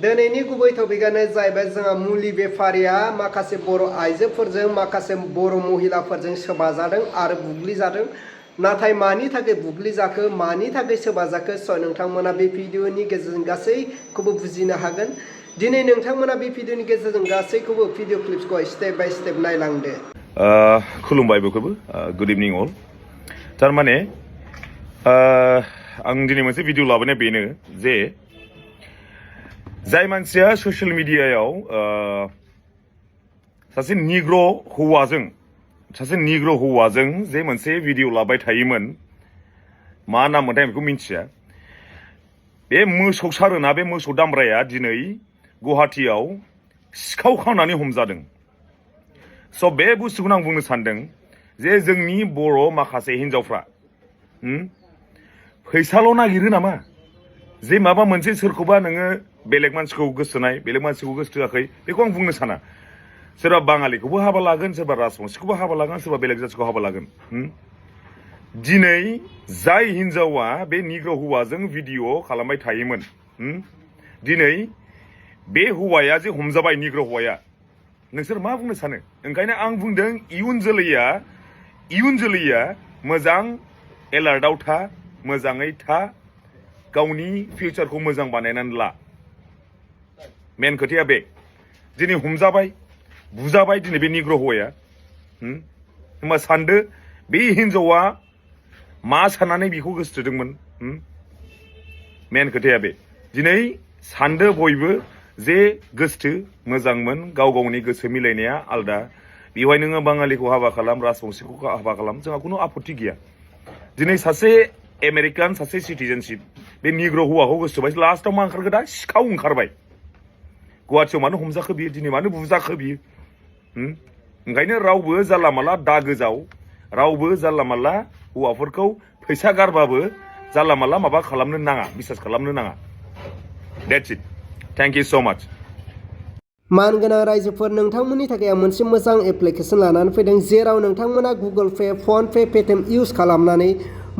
दिनैनि गुबै टपिकआनो जाहैबाय जोंहा मुलि बेफारिया माखासे बर' आइजोफोरजों माखासे बर' महिलाफोरजों सोबाजादों आरो बुग्लिजादों नाथाय मानि थाखाय बुग्लिजाखो मानि थाखाय सोबाजाखो नोंथांमोना बे भिडिअनि गेजेरजों गासैखौबो बुजिनो हागोन दिनै नोंथांमोना बे भिडिअनि गेजेरजों गासैखौबो भिडिअ क्लिप्सखौ स्टेप बाय स्टेप नायलांदो खुलुमबाय बयखौबो गुड इभिनिं अल थारमाने आं दिनै मोनसे भिडिअ लाबोनाया बेनो जे जाय मानसिया ससियेल मिडियायाव सासे निग्र हौवाजों जे मोनसे भिडिअ लाबाय थायोमोन मा नाम मोनथाय बेखौ मिन्थिया बे मोसौ सारोना बे मोसौ दामब्राया दिनै गुवाहाटीयाव सिखाव खावनानै हमजादों स' बे बुस्थुखौनो आं बुंनो सानदों जे जोंनि बर' माखासे हिन्जावफ्रा फैसाल' नागिरो नामा जे माबा मोनसे सोरखौबा नोङो बेलेग मानसिखौ गोसोनाय बेलेग मानसिखौ गोसोथोआखै बेखौ आं बुंनो साना सोरबा बाङालिखौबो हाबा लागोन सोरबा राजबंसिखौबो हाबा लागोन सोरबा बेलेग जाथिखौ हाबा लागोन दिनै जाय हिन्जावा बे निग्र हौवाजों भिडिअ खालामबाय थायोमोन दिनै बे हौवाया जे हमजाबाय निग्र हौवाया नोंसोर मा बुंनो सानो ओंखायनो आं बुंदों इयुन जोलैया मोजां एलार्टआव था मोजाङै था गावनि फिउचारखौ मोजां बानायनानै ला मेन खोथाया बे दिनै हमजाबाय बुजाबाय दिनै बे निग्र हौवाया होमबा सानदो बे हिन्जावा मा साननानै बेखौ गोसोथोदोंमोन मेन खोथाया बे दिनै सानदो बयबो जे गोसथो मोजांमोन गाव गावनि गोसो मिलायनाया आलदा बेवहाय नोङो बाङालिखौ हाबा खालाम राजबंसिखौ हाबा खालाम जोंहा खुनु आपत्ति गैया दिनै सासे आमेरिकान सासे सिटिजेनशिप बे निग्र हौवाखौ गोसोबाय लास्टआव मा ओंखारखो दा सिखाव ओंखारबाय गुवाहाटीयाव मानो हमजाखो बियो दिनै मानो बुजाखो बियो ओंखायनो रावबो जानला माला दा गोजाव रावबो जानला माला हौवाफोरखौ फैसा गारबाबो जानला माला माबा खालामनो नाङा बिसास खालामनो नाङा That's it. Thank you so much. मानगोनां रायजोफोर नोंथांमोननि थाखाय आं मोनसे मोजां एप्लिकेसन लानानै फैदों जेराव नोंथांमोना Google Pay PhonePe Paytm use खालामनानै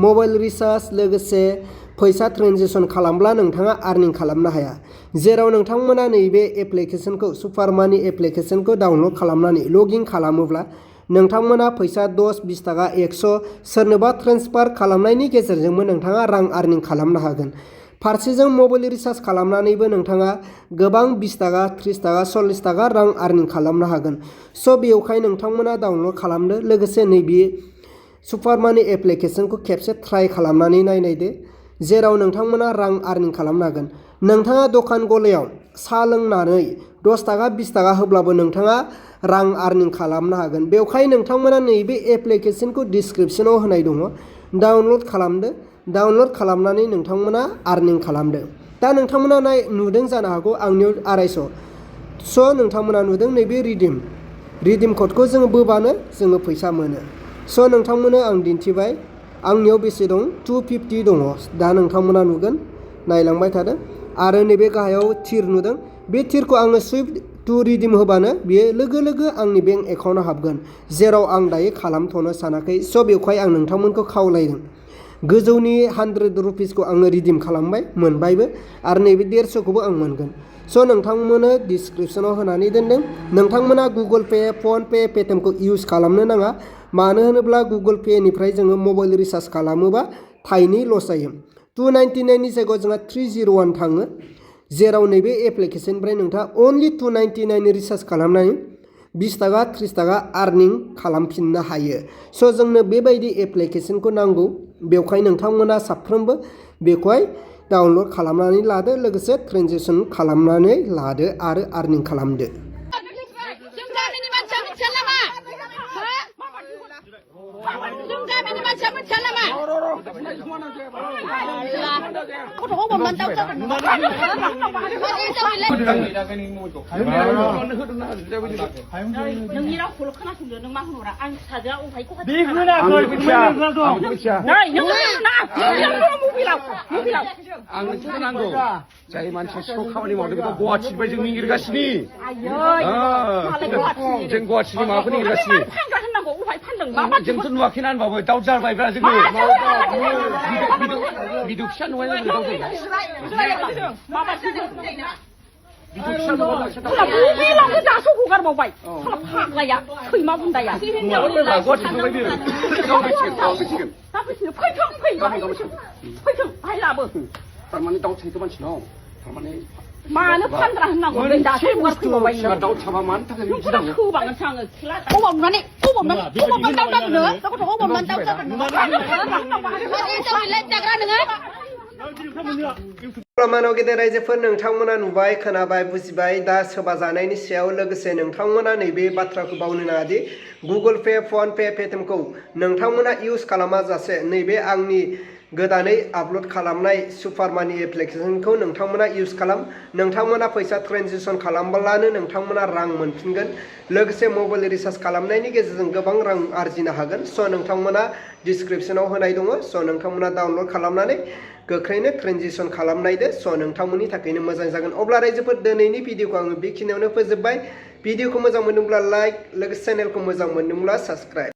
मबाइल रिचार्ज लोगोसे फैसा ट्रेन्जेक्सन खालामब्ला नोंथाङा आर्निं खालामनो हाया जेराव नोंथांमोना नैबे एप्लिकेसनखौ सुपार मानि एप्लिकेसनखौ डाउनलड खालामनानै लगइन खालामोब्ला नोंथांमोना फैसा 10-20 थाखा 100 सोरनोबा ट्रेन्सफार खालामनायनि गेजेरजोंबो नोंथाङा रां आर्निं खालामनो हागोन फारसेजों मबाइल रिचार्ज खालामनानैबो नोंथाङा गोबां 20 थाखा 30 थाखा 40 थाखा रां आर्निं खालामनो हागोन स' बेवहाय नोंथांमोना डाउनलड खालामदो लोगोसे नैबे सुपार मानि एप्लिकेसनखौ खेबसे ट्राइ खालामनानै नायदो जेराव नोंथांमोना रां आर्निं खालामनो हागोन नोंथाङा दखान गलायाव साहा लोंनानै 10 थाखा 20 थाखा होब्लाबो नोंथाङा रां आर्निं खालामनो हागोन बेवहाय नोंथांमोना नैबे एप्लिकेसनखौ डिसक्रिपसनाव होनाय दङ डाउनलड खालामदो डाउनलड खालामनानै नोंथांमोना आर्निं खालामदो दा नोंथांमोना नुदों जानो हागौ आंनियाव 250 स' नोंथांमोना नुदों नैबे रिडिम क'डखौ जोङो बोबानो जोङो फैसा मोनो स' नोंथांमोननो आं दिन्थिबाय आंनियाव बेसे दं 250 दङ दा नोंथांमोना नुगोन नायलांबाय थादों आरो नैबे गाहायाव थिर नुदों बे थिरखौ आङो सुइफ्ट टु रिडिम होबानो बेयो लोगो लोगो आंनि बेंक एकाउन्टआव हाबगोन जेराव आं दायो खालामथ'नो सानाखै स' बेवहाय आं नोंथांमोनखौ खावलायदों गोजौनि 100 रुपिसखौ आङो रिडिम खालामबाय मोनबायबो आरो नैबे 150खौबो आं मोनगोन स' नोंथांमोननो डिसक्रिपसनाव होनानै दोनदों नोंथांमोना गुगोल पे फन पे पेटिएमखौ इउज खालामनो नाङा मानो होनोब्ला गुगोल पेनिफ्राय जोङो मबाइल रिचार्ज खालामोबा थाइनै लस जायो 299 नि जायगायाव जोंहा 301 थाङो जेराव नैबे एप्लिकेसननिफ्राय नोंथाङा अनलि 299 रिचार्ज खालामनानै 20 थाखा 30 थाखा आर्निं खालामफिननो हायो स' जोंनो बेबायदि एप्लिकेसनखौ नांगौ बेवहाय नोंथांमोना साफ्रोमबो बेखौहाय डाउनलड खालामनानै लादो लोगोसे ट्रेन्जेक्सन खालामनानै लादो आरो आर्निं खालामदो जाय मानसिया सिखाव खामानि मावदों बेखौ गुवाहाटीनिफ्राय जों निगिरगासिनो जों गुवाहाटीनि माबाखौ निगिरगासिनो जोंथ' नुवाखैना होनबाबो दाउ जाबायब्रा जोङो बिदु फिसा नुबाय बेलावनो दासो हगारबावबाय फाग्लाया सैमा बुन्दाया दा फैसिनो फैथों बाहाय लाबो थारमाने दाउ थैखो मानसिनाव थारमाने मानो फानग्रा होननांगौ दासो हगारफैबावबाय दाउ थाबा मानि थाखाय बिदि नांगौ होबावनोसै आङो मानव गेदेर रायजोफोर नोंथांमोना नुबाय खोनाबाय बुजिबाय दा सोरबा जानायनि सायाव लोगोसे नोंथांमोना नैबे बाथ्राखौ बावनो नाङा दि गुगोल पे फन पे पेटिएमखौ नोंथांमोना इउज खालामा जासे नैबे आंनि गोदानै आपल'ड खालामनाय सुपार मानि एप्लिकेसनखौ नोंथांमोना इउज खालाम नोंथांमोना फैसा ट्रेन्जेकसन खालामब्लानो नोंथांमोना रां मोनफिनगोन लोगोसे मबाइल रिचार्ज खालामनायनि गेजेरजों गोबां रां आरजिनो हागोन स' नोंथांमोना डिसक्रिपसनाव होनाय दङ स' नोंथांमोना डाउनल'ड खालामनानै गोख्रैनो ट्रेन्जेकसन खालामनायदो स' नोंथांमोननि थाखायनो मोजां जागोन अब्ला रायजोफोर दिनैनि भिडिअखौ आङो बेखिनियावनो फोजोबबाय भिडिअखौ मोजां मोनदोंब्ला लाइक लोगोसे चेनेलखौ मोजां मोनदोंब्ला साबस्क्राइब